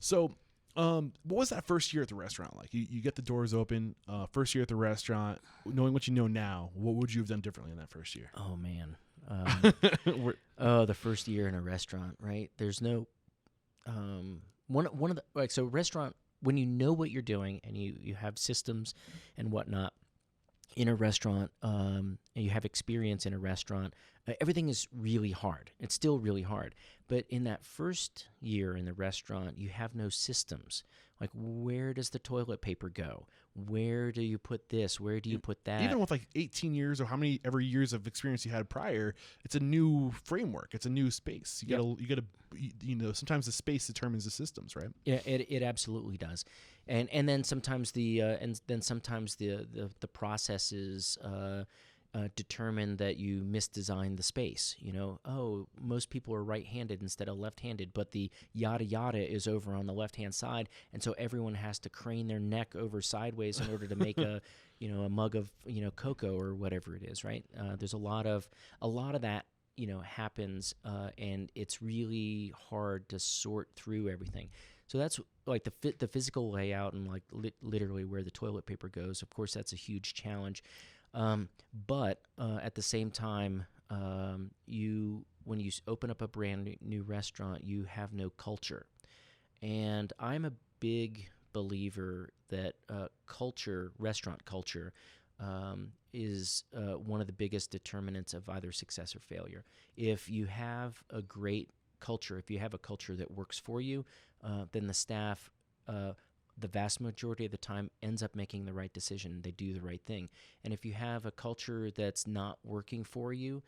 So, what was that first year at the restaurant like? You get the doors open, first year at the restaurant, knowing what you know now, what would you have done differently in that first year? Oh man. The first year in a restaurant, right? There's no one of the like so restaurant when you know what you're doing and you have systems and whatnot in a restaurant, and you have experience in a restaurant, everything is really hard. It's still really hard. But in that first year in the restaurant, you have no systems. Like, where does the toilet paper go? Where do you put this? Where do you put that? Even with like 18 years or how many ever years of experience you had prior, it's a new framework. It's a new space. You gotta, sometimes the space determines the systems, right? Yeah, it absolutely does. And then sometimes the processes determine that you misdesigned the space. Most people are right-handed instead of left-handed, but the yada yada is over on the left-hand side, and so everyone has to crane their neck over sideways in order to make a mug of cocoa or whatever it is. Right? There's a lot of that happens, and it's really hard to sort through everything. So that's like the physical layout and like literally where the toilet paper goes. Of course, that's a huge challenge. But at the same time, when you open up a brand new restaurant, you have no culture. And I'm a big believer that restaurant culture, is one of the biggest determinants of either success or failure. If you have a great culture, if you have a culture that works for you, then the staff, the vast majority of the time, ends up making the right decision. They do the right thing. And if you have a culture that's not working for you,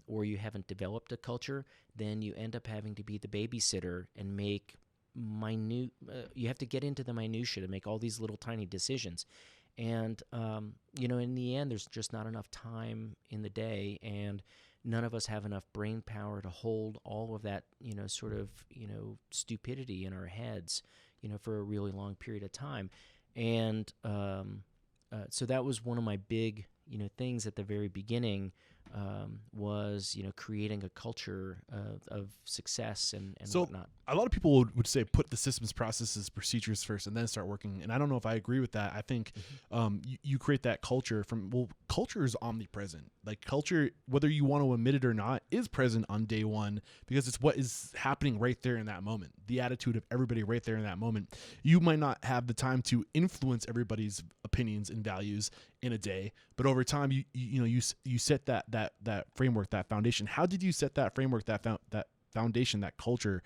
or you haven't developed a culture, then you end up having to be the babysitter and make minute. You have to get into the minutia to make all these little tiny decisions. And in the end, there's just not enough time in the day, and none of us have enough brain power to hold all of that, stupidity in our heads, for a really long period of time. And so that was one of my big, things at the very beginning, was, creating a culture of success and whatnot. A lot of people would say put the systems, processes, procedures first and then start working. And I don't know if I agree with that. I think you create that culture culture is omnipresent. Like culture, whether you want to admit it or not, is present on day one because it's what is happening right there in that moment. The attitude of everybody right there in that moment. You might not have the time to influence everybody's opinions and values in a day, but over time you set that framework, that foundation. How did you set that framework, that foundation, that culture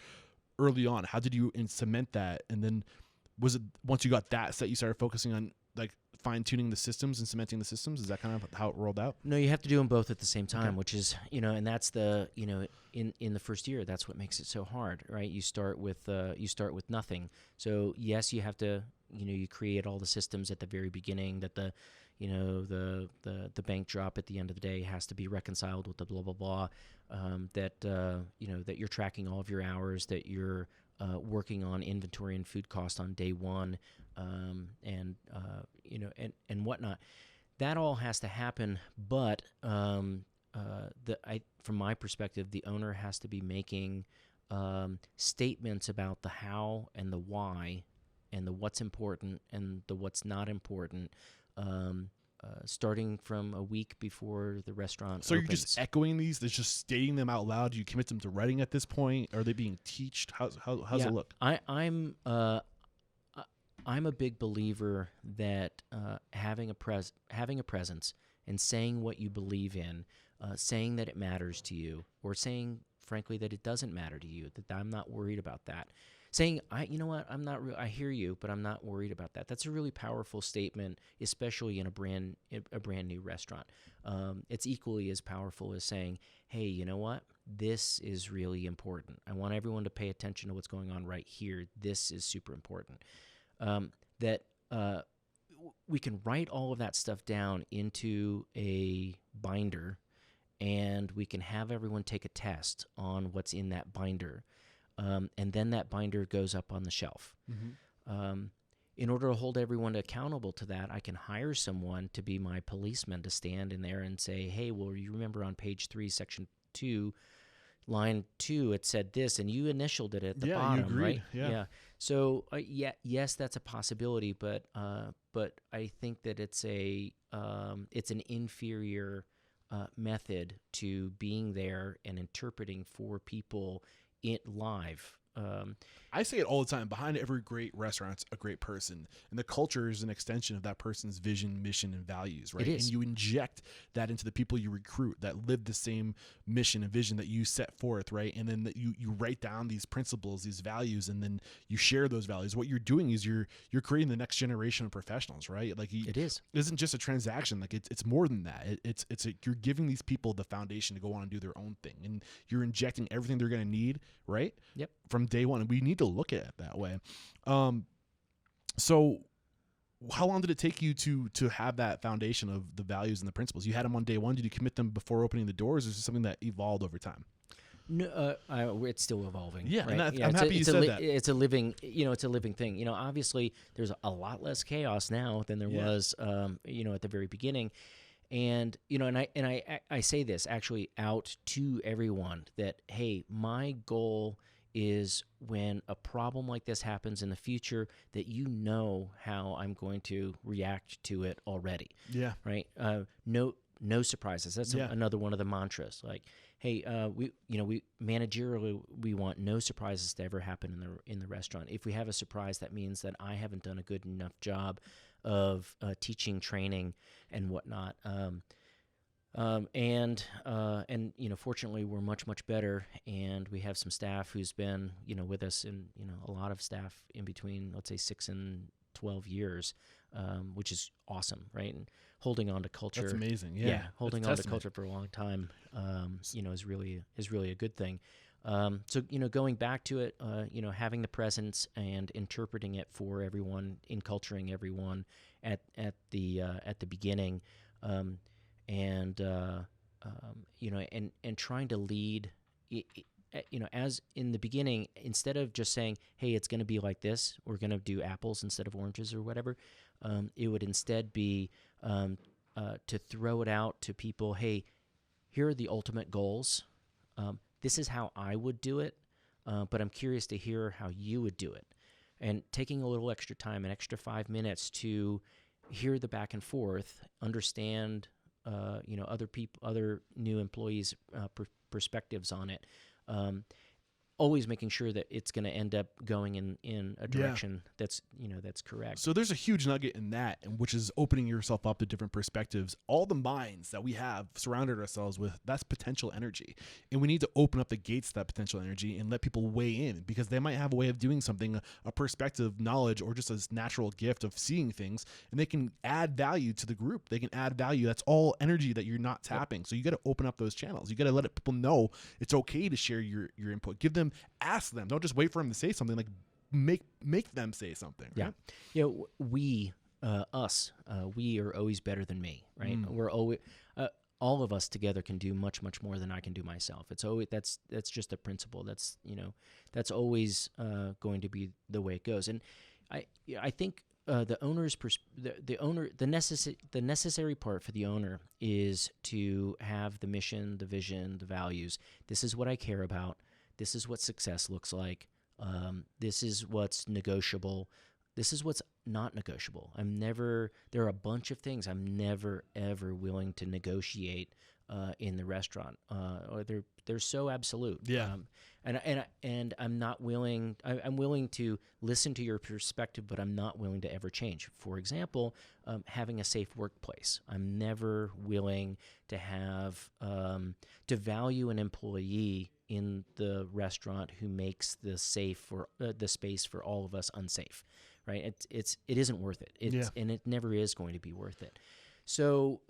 early on? How did you cement that? And then was it once you got that set, you started focusing on like fine-tuning the systems and cementing the systems? Is that kind of how it rolled out? No, you have to do them both at the same time, which is, and that's the, in the first year, that's what makes it so hard, right? You start with nothing. So yes, you have to, you create all the systems at the very beginning that the bank drop at the end of the day has to be reconciled with the blah, blah, blah, that you're tracking all of your hours, that you're working on inventory and food cost on day one, and whatnot. That all has to happen, but from my perspective, the owner has to be making statements about the how and the why and the what's important and the what's not important, starting from a week before the restaurant So opens. you're just echoing these? They're just stating them out loud? Do you commit them to writing at this point? Are they being taught? How's it look? I'm a big believer that having a presence and saying what you believe in, saying that it matters to you, or saying frankly that it doesn't matter to you, that I'm not worried about that. Saying, I hear you, but I'm not worried about that. That's a really powerful statement, especially in a brand new restaurant. It's equally as powerful as saying, hey, you know what? This is really important. I want everyone to pay attention to what's going on right here. This is super important. We can write all of that stuff down into a binder, and we can have everyone take a test on what's in that binder. And then that binder goes up on the shelf. Mm-hmm. In order to hold everyone accountable to that, I can hire someone to be my policeman to stand in there and say, hey, well, you remember on page 3, section 2, line 2 it said this, and you initialed it at the Yeah, you bottom, agreed. right? Yeah. So yes, that's a possibility, but I think that it's an inferior method to being there and interpreting for people live. I say it all the time. Behind every great restaurant's a great person, and the culture is an extension of that person's vision, mission, and values, right? It is. And you inject that into the people you recruit that live the same mission and vision that you set forth, right? And then you write down these principles, these values, and then you share those values. What you're doing is you're creating the next generation of professionals, right? Like it is. It isn't just a transaction. Like it's more than that. You're giving these people the foundation to go on and do their own thing, and you're injecting everything they're going to need, right? Yep. From day one, and we need to look at it that way. So how long did it take you to have that foundation of the values and the principles? You had them on day one. Did you commit them before opening the doors, or is it something that evolved over time? No, it's still evolving. Yeah, right? and I'm happy you said that. It's a living, it's a living thing. Obviously there's a lot less chaos now than there was, at the very beginning. And I say this actually out to everyone that, hey, my goal is when a problem like this happens in the future, that how I'm going to react to it already. Yeah. Right. No surprises. That's another one of the mantras. Like, hey, we managerially, we want no surprises to ever happen in the restaurant. If we have a surprise, that means that I haven't done a good enough job of teaching, training, and whatnot. Fortunately, we're much better, and we have some staff who's been, with us, and a lot of staff in between, let's say 6 and 12 years, which is awesome, right? And holding on to culture. That's amazing. Yeah, holding on to culture for a long time, is really a good thing. So going back to it, having the presence and interpreting it for everyone, enculturing everyone at the beginning. And trying to lead, as in the beginning, instead of just saying, hey, it's going to be like this, we're going to do apples instead of oranges or whatever, it would instead be to throw it out to people, hey, here are the ultimate goals. This is how I would do it, but I'm curious to hear how you would do it. And taking a little extra time, an extra 5 minutes to hear the back and forth, understand other new employees' perspectives on it. Always making sure that it's going to end up going in a direction that's correct. So there's a huge nugget in that, and which is opening yourself up to different perspectives. All the minds that we have surrounded ourselves with, that's potential energy, and we need to open up the gates to that potential energy and let people weigh in, because they might have a way of doing something, a perspective, knowledge, or just a natural gift of seeing things, and they can add value to the group. They can add value. That's all energy that you're not tapping. Yep. So you got to open up those channels. You got to let people know it's okay to share your input. Give them, ask them. Don't just wait for them to say something. Like make them say something. Right? Yeah. We are always better than me. Right. We're always. All of us together can do much more than I can do myself. It's always that's just a principle. That's always going to be the way it goes. And I think the owner's the necessary part for the owner is to have the mission, the vision, the values. This is what I care about. This is what success looks like. This is what's negotiable. This is what's not negotiable. There are a bunch of things I'm never, ever willing to negotiate in the restaurant. Or they're so absolute. Yeah. And I'm not willing, I'm willing to listen to your perspective, but I'm not willing to ever change. For example, having a safe workplace. I'm never willing to have, to value an employee in the restaurant who makes the space for all of us unsafe. Right? It isn't worth it. And it never is going to be worth it. So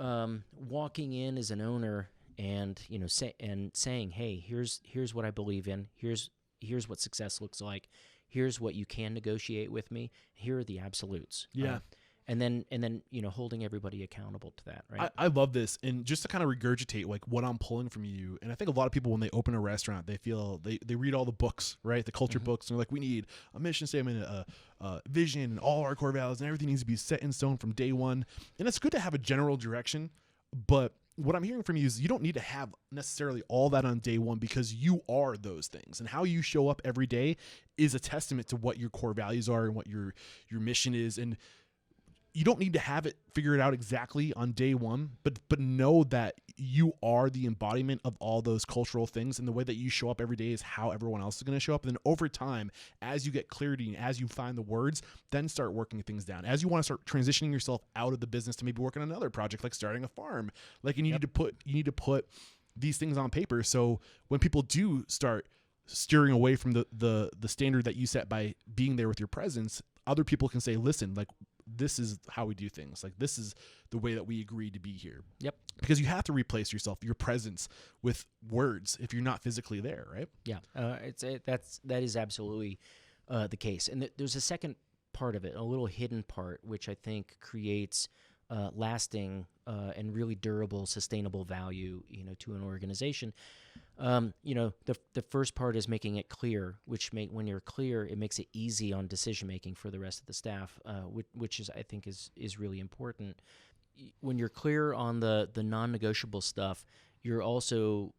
walking in as an owner and saying, hey, here's what I believe in. Here's what success looks like. Here's what you can negotiate with me. Here are the absolutes. Yeah. And then holding everybody accountable to that, right? I love this. And just to kind of regurgitate like what I'm pulling from you, and I think a lot of people when they open a restaurant, they feel they read all the books, right? The culture books, and they're like, we need a mission statement, a vision, and all our core values, and everything needs to be set in stone from day one. And it's good to have a general direction, but what I'm hearing from you is you don't need to have necessarily all that on day one, because you are those things, and how you show up every day is a testament to what your core values are and what your mission is. And you don't need to have it figured out exactly on day one, but know that you are the embodiment of all those cultural things, and the way that you show up every day is how everyone else is going to show up. And then over time, as you get clarity and as you find the words, then start working things down. As you want to start transitioning yourself out of the business to maybe work on another project, like starting a farm, like you need to put these things on paper. So when people do start steering away from the standard that you set by being there with your presence, other people can say, listen, like, this is how we do things. Like, this is the way that we agreed to be here. Yep. Because you have to replace your presence with words if you're not physically there, right? Yeah. That is absolutely the case. And there's a second part of it, a little hidden part, which I think creates lasting and really durable, sustainable value, to an organization. The first part is making it clear, when you're clear, it makes it easy on decision making for the rest of the staff, which I think is really important. When you're clear on the non-negotiable stuff, you're also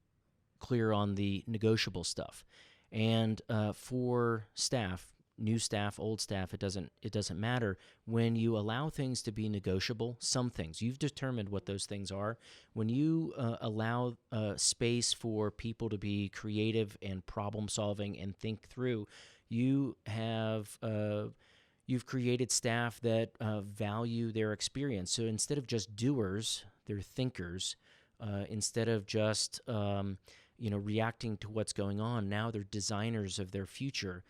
clear on the negotiable stuff. And for staff, new staff, old staff, it doesn't matter. When you allow things to be negotiable, some things, you've determined what those things are. When you allow space for people to be creative and problem solving and think through, you've created staff that value their experience. So instead of just doers, they're thinkers. Instead of just reacting to what's going on, now they're designers of their future.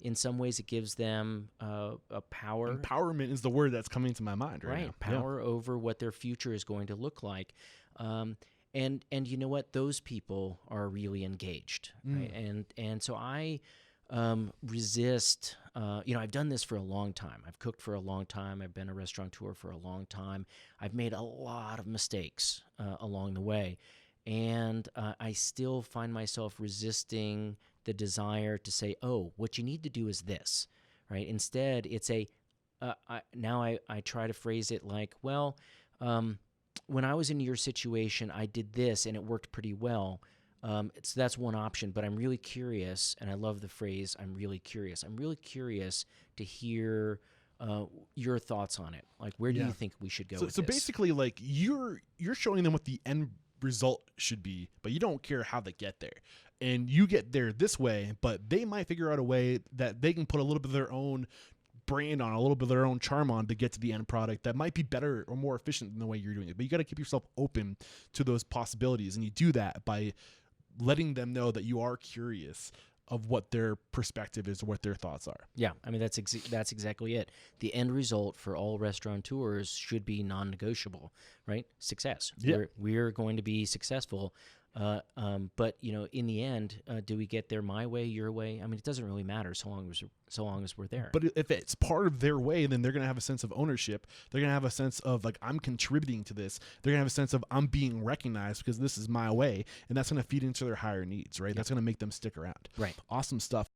In some ways, it gives them a power. Empowerment is the word that's coming to my mind right now. Power over what their future is going to look like. And you know what? Those people are really engaged. Right? And so I resist. I've done this for a long time. I've cooked for a long time. I've been a restaurateur for a long time. I've made a lot of mistakes along the way. And I still find myself resisting the desire to say, oh, what you need to do is this, right? Instead, it's I try to phrase it like, well, when I was in your situation, I did this and it worked pretty well. So that's one option, but I'm really curious, and I love the phrase, I'm really curious. I'm really curious to hear your thoughts on it. Like, where do you think we should go with this? So basically, like, you're showing them what the end result should be, but you don't care how they get there. And you get there this way, but they might figure out a way that they can put a little bit of their own brand on, a little bit of their own charm on to get to the end product that might be better or more efficient than the way you're doing it. But you got to keep yourself open to those possibilities. And you do that by letting them know that you are curious of what their perspective is, what their thoughts are. Yeah, I mean, that's exactly it. The end result for all restaurateurs should be non-negotiable, right? Success. Yeah. We're going to be successful. But in the end, do we get there my way, your way? I mean, it doesn't really matter so long as we're there. But if it's part of their way, then they're going to have a sense of ownership. They're going to have a sense of, like, I'm contributing to this. They're going to have a sense of, I'm being recognized because this is my way. And that's going to feed into their higher needs, right? Yep. That's going to make them stick around. Right. Awesome stuff.